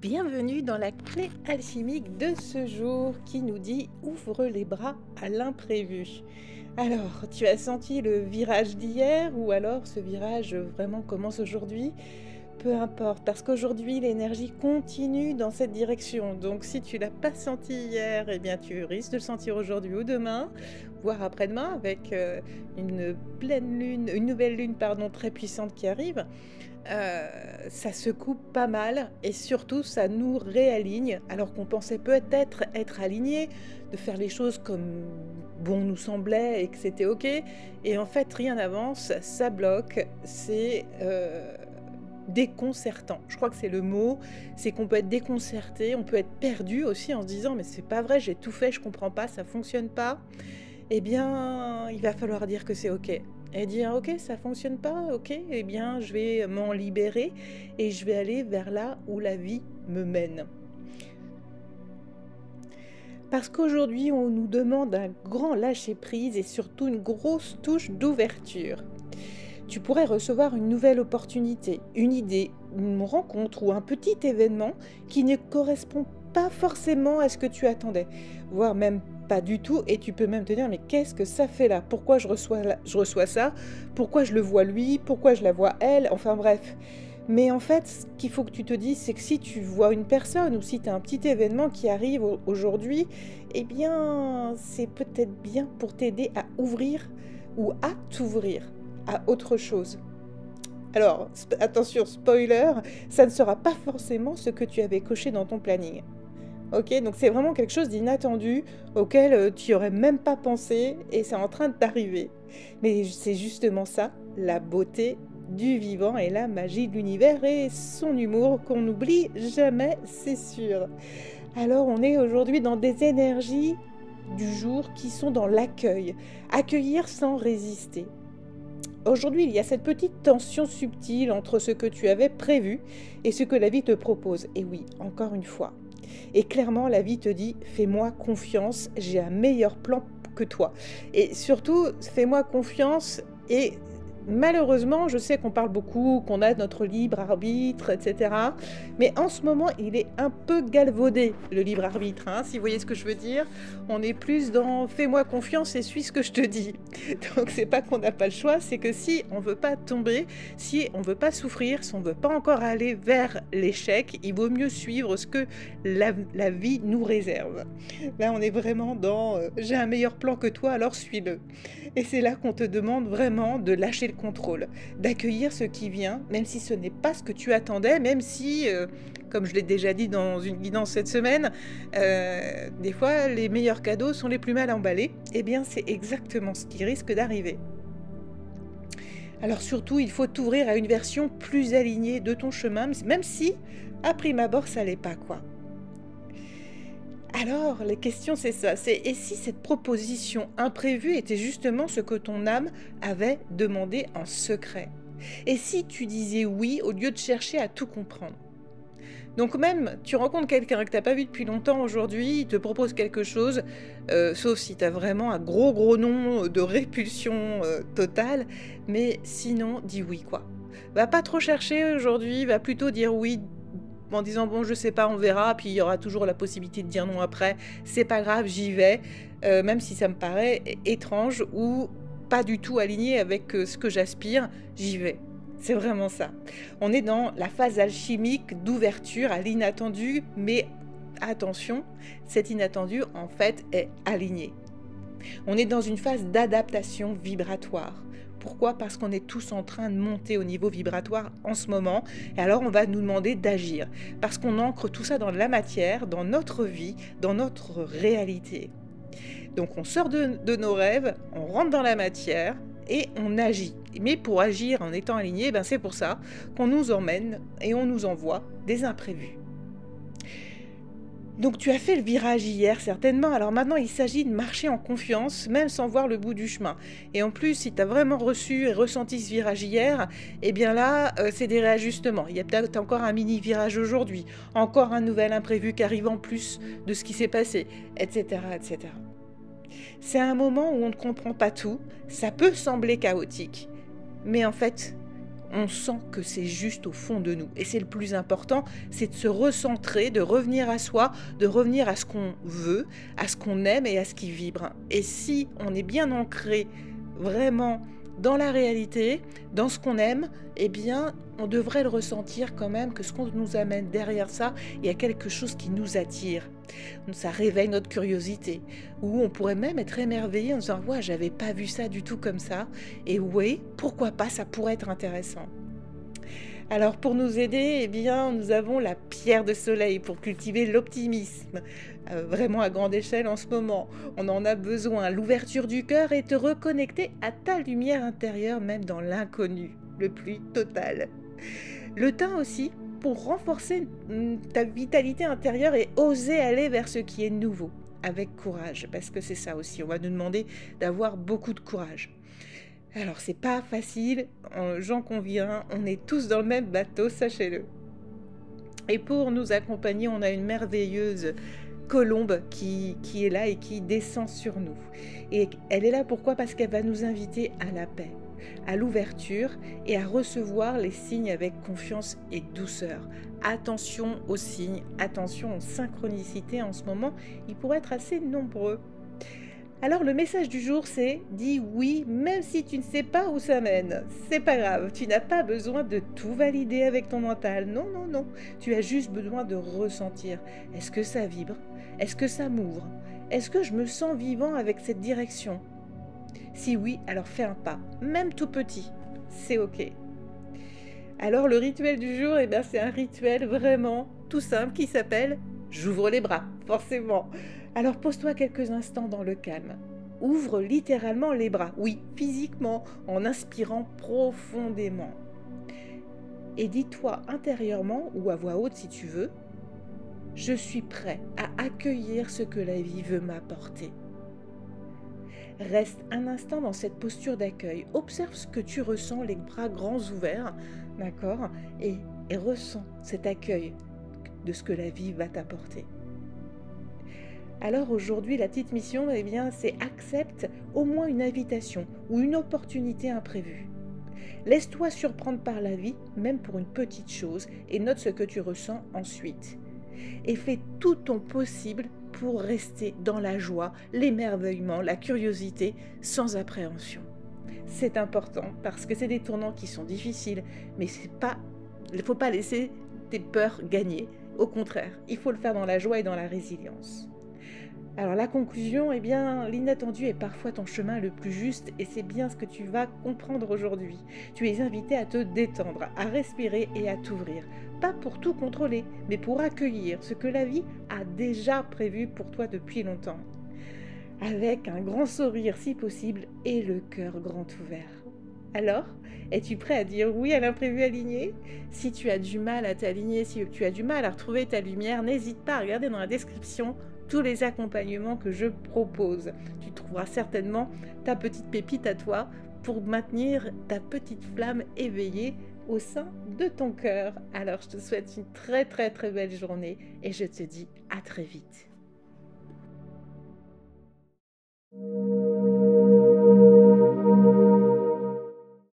Bienvenue dans la clé alchimique de ce jour qui nous dit « Ouvre les bras à l'imprévu ». Alors, tu as senti le virage d'hier ou alors ce virage vraiment commence aujourd'hui? Peu importe, parce qu'aujourd'hui l'énergie continue dans cette direction. Donc si tu l'as pas senti hier, eh bien tu risques de le sentir aujourd'hui ou demain, voire après-demain avec une pleine lune, une nouvelle lune pardon, très puissante qui arrive. Ça secoue pas mal et surtout ça nous réaligne alors qu'on pensait peut-être être aligné, de faire les choses comme bon nous semblait et que c'était ok. Et en fait rien n'avance, ça bloque, c'est déconcertant. Je crois que c'est le mot, c'est qu'on peut être déconcerté, on peut être perdu aussi en se disant mais c'est pas vrai, j'ai tout fait, je comprends pas, ça fonctionne pas. Eh bien, il va falloir dire que c'est ok. Et dire ok, ça fonctionne pas, ok, eh bien je vais m'en libérer et je vais aller vers là où la vie me mène. Parce qu'aujourd'hui, on nous demande un grand lâcher-prise et surtout une grosse touche d'ouverture. Tu pourrais recevoir une nouvelle opportunité, une idée, une rencontre ou un petit événement qui ne correspond pas forcément à ce que tu attendais, voire même pas du tout, et tu peux même te dire mais qu'est-ce que ça fait là? Pourquoi je reçois ça? Pourquoi je le vois lui? Pourquoi je la vois elle? Enfin bref. Mais en fait, ce qu'il faut que tu te dises, c'est que si tu vois une personne ou si tu as un petit événement qui arrive aujourd'hui, eh bien, c'est peut-être bien pour t'aider à ouvrir ou à t'ouvrir à autre chose. Alors, attention, spoiler, ça ne sera pas forcément ce que tu avais coché dans ton planning. Ok, donc c'est vraiment quelque chose d'inattendu auquel tu n'y aurais même pas pensé et c'est en train de t'arriver. Mais c'est justement ça, la beauté du vivant et la magie de l'univers et son humour qu'on n'oublie jamais, c'est sûr. Alors on est aujourd'hui dans des énergies du jour qui sont dans l'accueil, accueillir sans résister. Aujourd'hui, il y a cette petite tension subtile entre ce que tu avais prévu et ce que la vie te propose. Et oui, encore une fois. Et clairement, la vie te dit « Fais-moi confiance, j'ai un meilleur plan que toi. » Et surtout, fais-moi confiance et malheureusement, je sais qu'on parle beaucoup, qu'on a notre libre arbitre, etc. Mais en ce moment, il est un peu galvaudé, le libre arbitre, hein, si vous voyez ce que je veux dire. On est plus dans « fais-moi confiance et suis ce que je te dis ». Donc, c'est pas qu'on n'a pas le choix, c'est que si on veut pas tomber, si on veut pas souffrir, si on veut pas encore aller vers l'échec, il vaut mieux suivre ce que la vie nous réserve. Là, on est vraiment dans « j'ai un meilleur plan que toi, alors suis-le ». Et c'est là qu'on te demande vraiment de lâcher le contrôle, d'accueillir ce qui vient, même si ce n'est pas ce que tu attendais, même si, comme je l'ai déjà dit dans une guidance cette semaine, des fois les meilleurs cadeaux sont les plus mal emballés. Eh bien, c'est exactement ce qui risque d'arriver. Alors surtout, il faut t'ouvrir à une version plus alignée de ton chemin, même si, à prime abord, ça l'est pas, quoi. Alors, la question c'est ça, c'est et si cette proposition imprévue était justement ce que ton âme avait demandé en secret? Et si tu disais oui au lieu de chercher à tout comprendre? Donc même, tu rencontres quelqu'un que tu n'as pas vu depuis longtemps aujourd'hui, il te propose quelque chose, sauf si tu as vraiment un gros nom de répulsion totale, mais sinon, dis oui quoi. Va pas trop chercher aujourd'hui, va plutôt dire oui en disant bon je sais pas on verra, puis il y aura toujours la possibilité de dire non après, c'est pas grave j'y vais, même si ça me paraît étrange ou pas du tout aligné avec ce que j'aspire, j'y vais. C'est vraiment ça. On est dans la phase alchimique d'ouverture à l'inattendu, mais attention, cet inattendu en fait est aligné. On est dans une phase d'adaptation vibratoire. Pourquoi? Parce qu'on est tous en train de monter au niveau vibratoire en ce moment. Et alors, on va nous demander d'agir. Parce qu'on ancre tout ça dans la matière, dans notre vie, dans notre réalité. Donc, on sort de nos rêves, on rentre dans la matière et on agit. Mais pour agir en étant aligné, c'est pour ça qu'on nous emmène et on nous envoie des imprévus. Donc tu as fait le virage hier certainement, alors maintenant il s'agit de marcher en confiance, même sans voir le bout du chemin. Et en plus, si tu as vraiment reçu et ressenti ce virage hier, eh bien là, c'est des réajustements. Il y a peut-être encore un mini virage aujourd'hui, encore un nouvel imprévu qui arrive en plus de ce qui s'est passé, etc., etc. C'est un moment où on ne comprend pas tout, ça peut sembler chaotique, mais en fait, on sent que c'est juste au fond de nous. Et c'est le plus important, c'est de se recentrer, de revenir à soi, de revenir à ce qu'on veut, à ce qu'on aime et à ce qui vibre. Et si on est bien ancré vraiment dans la réalité, dans ce qu'on aime, eh bien, on devrait le ressentir quand même que ce qu'on nous amène derrière ça, il y a quelque chose qui nous attire. Ça réveille notre curiosité. Ou on pourrait même être émerveillé en disant « Ouais, j'avais pas vu ça du tout comme ça. Et oui, pourquoi pas, ça pourrait être intéressant. » Alors pour nous aider, eh bien, nous avons la pierre de soleil pour cultiver l'optimisme. Vraiment à grande échelle en ce moment. On en a besoin, l'ouverture du cœur et te reconnecter à ta lumière intérieure, même dans l'inconnu, le plus total. Le thym aussi, pour renforcer ta vitalité intérieure et oser aller vers ce qui est nouveau, avec courage, parce que c'est ça aussi, on va nous demander d'avoir beaucoup de courage. Alors c'est pas facile, j'en conviens, on est tous dans le même bateau, sachez-le. Et pour nous accompagner, on a une merveilleuse colombe qui est là et qui descend sur nous. Et elle est là pourquoi? Parce qu'elle va nous inviter à la paix, à l'ouverture et à recevoir les signes avec confiance et douceur. Attention aux signes, attention aux synchronicités en ce moment, ils pourraient être assez nombreux. Alors le message du jour c'est « Dis oui même si tu ne sais pas où ça mène ». C'est pas grave, tu n'as pas besoin de tout valider avec ton mental. Non, non, non. Tu as juste besoin de ressentir. Est-ce que ça vibre? Est-ce que ça m'ouvre? Est-ce que je me sens vivant avec cette direction? Si oui, alors fais un pas, même tout petit. C'est ok. Alors le rituel du jour, eh bien, c'est un rituel vraiment tout simple qui s'appelle « J'ouvre les bras », forcément. Alors pose-toi quelques instants dans le calme. Ouvre littéralement les bras, oui, physiquement, en inspirant profondément. Et dis-toi intérieurement, ou à voix haute si tu veux, « Je suis prêt à accueillir ce que la vie veut m'apporter ». Reste un instant dans cette posture d'accueil. Observe ce que tu ressens, les bras grands ouverts, d'accord, et ressens cet accueil de ce que la vie va t'apporter. Alors aujourd'hui, la petite mission, eh bien, c'est accepte au moins une invitation ou une opportunité imprévue. Laisse-toi surprendre par la vie, même pour une petite chose, et note ce que tu ressens ensuite. Et fais tout ton possible pour rester dans la joie, l'émerveillement, la curiosité, sans appréhension. C'est important parce que c'est des tournants qui sont difficiles, mais il ne faut pas laisser tes peurs gagner. Au contraire, il faut le faire dans la joie et dans la résilience. Alors la conclusion, eh bien, l'inattendu est parfois ton chemin le plus juste et c'est bien ce que tu vas comprendre aujourd'hui. Tu es invité à te détendre, à respirer et à t'ouvrir. Pas pour tout contrôler, mais pour accueillir ce que la vie a déjà prévu pour toi depuis longtemps. Avec un grand sourire si possible et le cœur grand ouvert. Alors, es-tu prêt à dire oui à l'imprévu aligné? Si tu as du mal à t'aligner, si tu as du mal à retrouver ta lumière, n'hésite pas à regarder dans la description tous les accompagnements que je propose. Tu trouveras certainement ta petite pépite à toi pour maintenir ta petite flamme éveillée au sein de ton cœur. Alors, je te souhaite une très très très belle journée et je te dis à très vite.